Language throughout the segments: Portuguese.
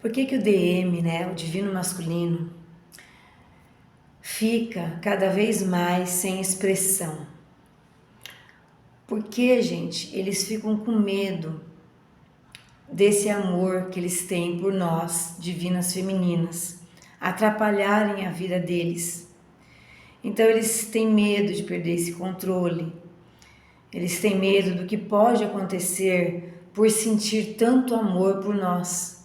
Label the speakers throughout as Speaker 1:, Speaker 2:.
Speaker 1: Por que que o DM, né, o divino masculino, fica cada vez mais sem expressão? Porque, gente, eles ficam com medo desse amor que eles têm por nós, divinas femininas, atrapalharem a vida deles. Então eles têm medo de perder esse controle. Eles têm medo do que pode acontecer por sentir tanto amor por nós.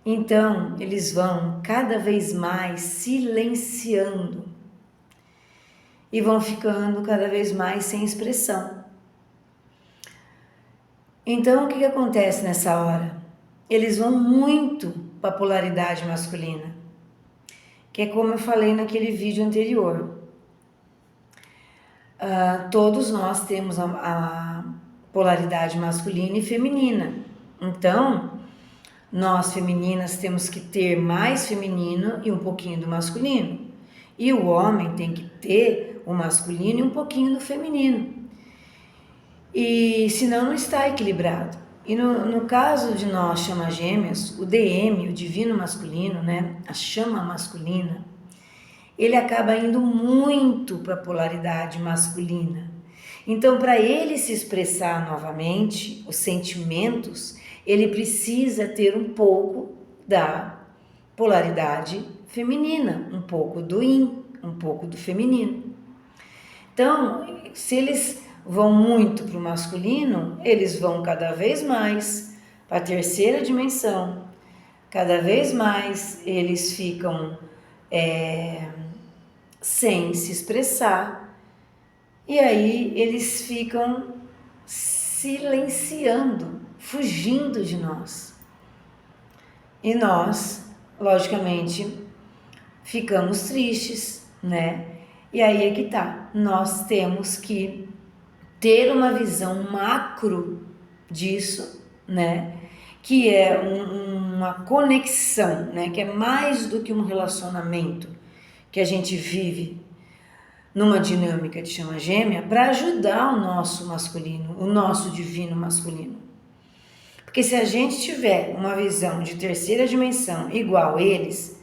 Speaker 1: Então, eles vão cada vez mais silenciando e vão ficando cada vez mais sem expressão. Então, o que acontece nessa hora? Eles vão muito para a polaridade masculina, que é como eu falei naquele vídeo anterior. Todos nós temos a polaridade masculina e feminina. Então, nós femininas temos que ter mais feminino e um pouquinho do masculino. E o homem tem que ter o masculino e um pouquinho do feminino. E senão não está equilibrado. E no caso de nós chama gêmeas, o DM, o divino masculino, né, a chama masculina, ele acaba indo muito para a polaridade masculina. Então, para ele se expressar novamente, os sentimentos, ele precisa ter um pouco da polaridade feminina, um pouco do yin, um pouco do feminino. Então, se eles vão muito para o masculino, eles vão cada vez mais para a terceira dimensão, cada vez mais eles ficam sem se expressar, e aí eles ficam silenciando, fugindo de nós. E nós, logicamente, ficamos tristes, né? E aí é que tá, nós temos que ter uma visão macro disso, né? Que é uma conexão, né? Que é mais do que um relacionamento que a gente vive numa dinâmica de chama gêmea para ajudar o nosso masculino, o nosso divino masculino. Porque se a gente tiver uma visão de terceira dimensão igual eles,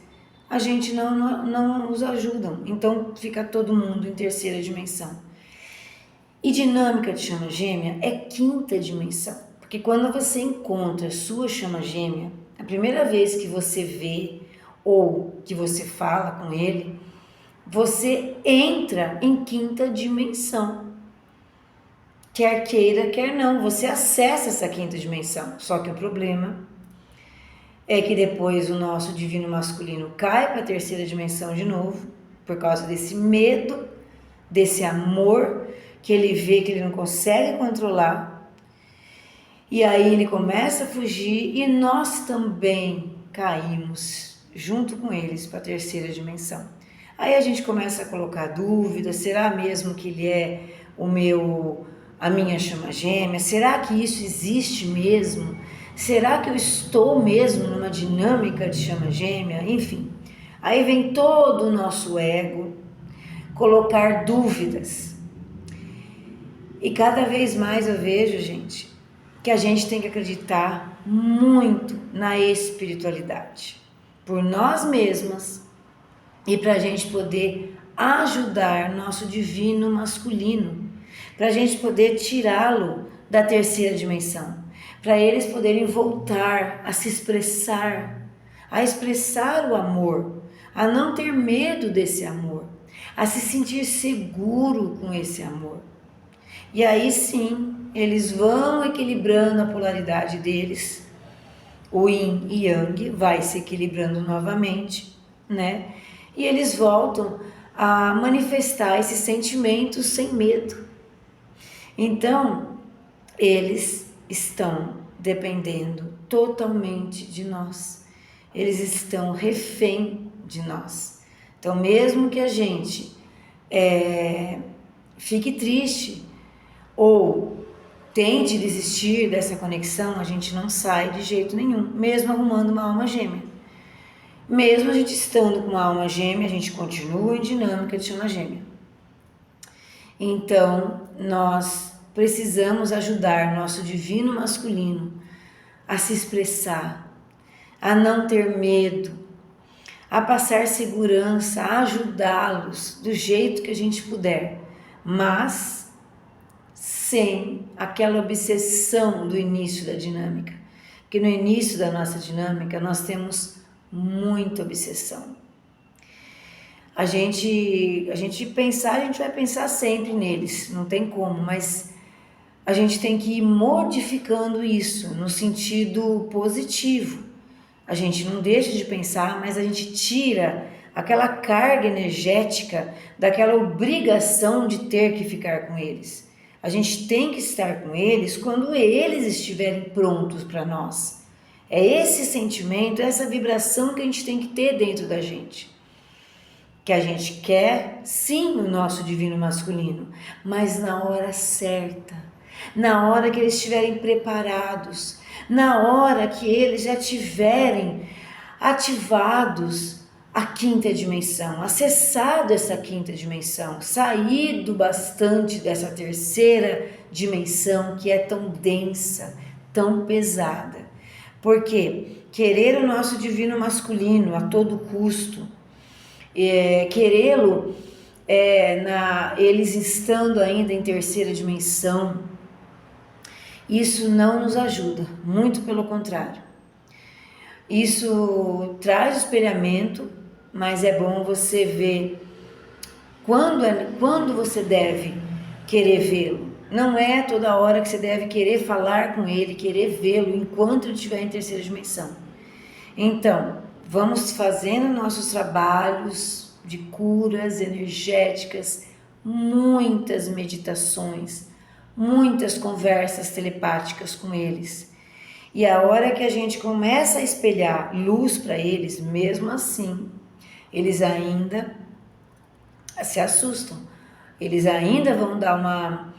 Speaker 1: a gente não nos ajudam. Então fica todo mundo em terceira dimensão. E dinâmica de chama gêmea é quinta dimensão. Porque quando você encontra a sua chama gêmea, a primeira vez que você vê ou que você fala com ele, você entra em quinta dimensão. Quer queira, quer não, você acessa essa quinta dimensão. Só que o problema é que depois o nosso divino masculino cai para a terceira dimensão de novo, por causa desse medo, desse amor que ele vê que ele não consegue controlar. E aí ele começa a fugir e nós também caímos junto com eles para a terceira dimensão. Aí a gente começa a colocar dúvidas, será mesmo que ele é a minha chama gêmea? Será que isso existe mesmo? Será que eu estou mesmo numa dinâmica de chama gêmea? Enfim, aí vem todo o nosso ego colocar dúvidas. E cada vez mais eu vejo, gente, que a gente tem que acreditar muito na espiritualidade, por nós mesmas, e para a gente poder ajudar nosso divino masculino, para a gente poder tirá-lo da terceira dimensão, para eles poderem voltar a se expressar, a expressar o amor, a não ter medo desse amor, a se sentir seguro com esse amor. E aí sim, eles vão equilibrando a polaridade deles, o yin e yang vai se equilibrando novamente, né? E eles voltam a manifestar esses sentimentos sem medo. Então, eles estão dependendo totalmente de nós. Eles estão refém de nós. Então, mesmo que a gente fique triste ou tente desistir dessa conexão, a gente não sai de jeito nenhum, mesmo arrumando uma alma gêmea. Mesmo a gente estando com uma alma gêmea, a gente continua em dinâmica de chama gêmea. Então, nós precisamos ajudar nosso divino masculino a se expressar, a não ter medo, a passar segurança, a ajudá-los do jeito que a gente puder, mas sem aquela obsessão do início da dinâmica. Porque no início da nossa dinâmica nós temos muita obsessão. A gente vai pensar sempre neles, não tem como, mas a gente tem que ir modificando isso no sentido positivo. A gente não deixa de pensar, mas a gente tira aquela carga energética daquela obrigação de ter que ficar com eles. A gente tem que estar com eles quando eles estiverem prontos para nós. É esse sentimento, essa vibração que a gente tem que ter dentro da gente. Que a gente quer, sim, o nosso divino masculino, mas na hora certa, na hora que eles estiverem preparados, na hora que eles já tiverem ativados a quinta dimensão, acessado essa quinta dimensão, saído bastante dessa terceira dimensão que é tão densa, tão pesada. Porque querer o nosso divino masculino a todo custo, querê-lo eles estando ainda em terceira dimensão, isso não nos ajuda, muito pelo contrário. Isso traz espelhamento, mas é bom você ver quando você deve querer vê-lo. Não é toda hora que você deve querer falar com ele, querer vê-lo enquanto ele estiver em terceira dimensão. Então, vamos fazendo nossos trabalhos de curas energéticas, muitas meditações, muitas conversas telepáticas com eles. E a hora que a gente começa a espelhar luz para eles, mesmo assim, eles ainda se assustam. Eles ainda vão dar uma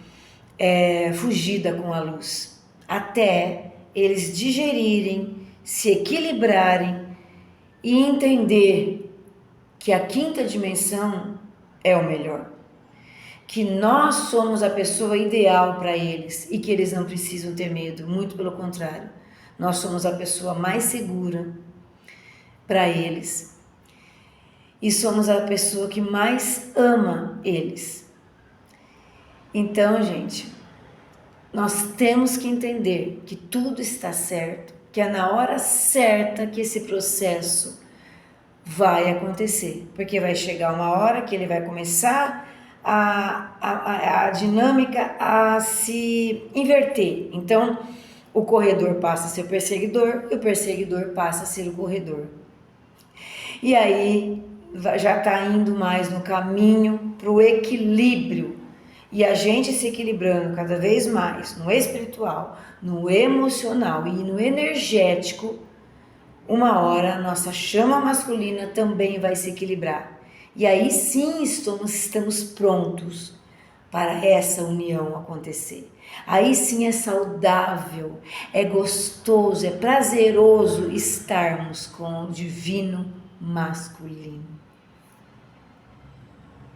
Speaker 1: fugida com a luz, até eles digerirem, se equilibrarem e entender que a quinta dimensão é o melhor, que nós somos a pessoa ideal para eles e que eles não precisam ter medo, muito pelo contrário, nós somos a pessoa mais segura para eles e somos a pessoa que mais ama eles. Então, gente, nós temos que entender que tudo está certo, que é na hora certa que esse processo vai acontecer, porque vai chegar uma hora que ele vai começar a dinâmica a se inverter. Então, o corredor passa a ser o perseguidor e o perseguidor passa a ser o corredor. E aí já está indo mais no caminho para o equilíbrio. E a gente se equilibrando cada vez mais no espiritual, no emocional e no energético, uma hora a nossa chama masculina também vai se equilibrar. E aí sim estamos prontos para essa união acontecer. Aí sim é saudável, é gostoso, é prazeroso estarmos com o divino masculino.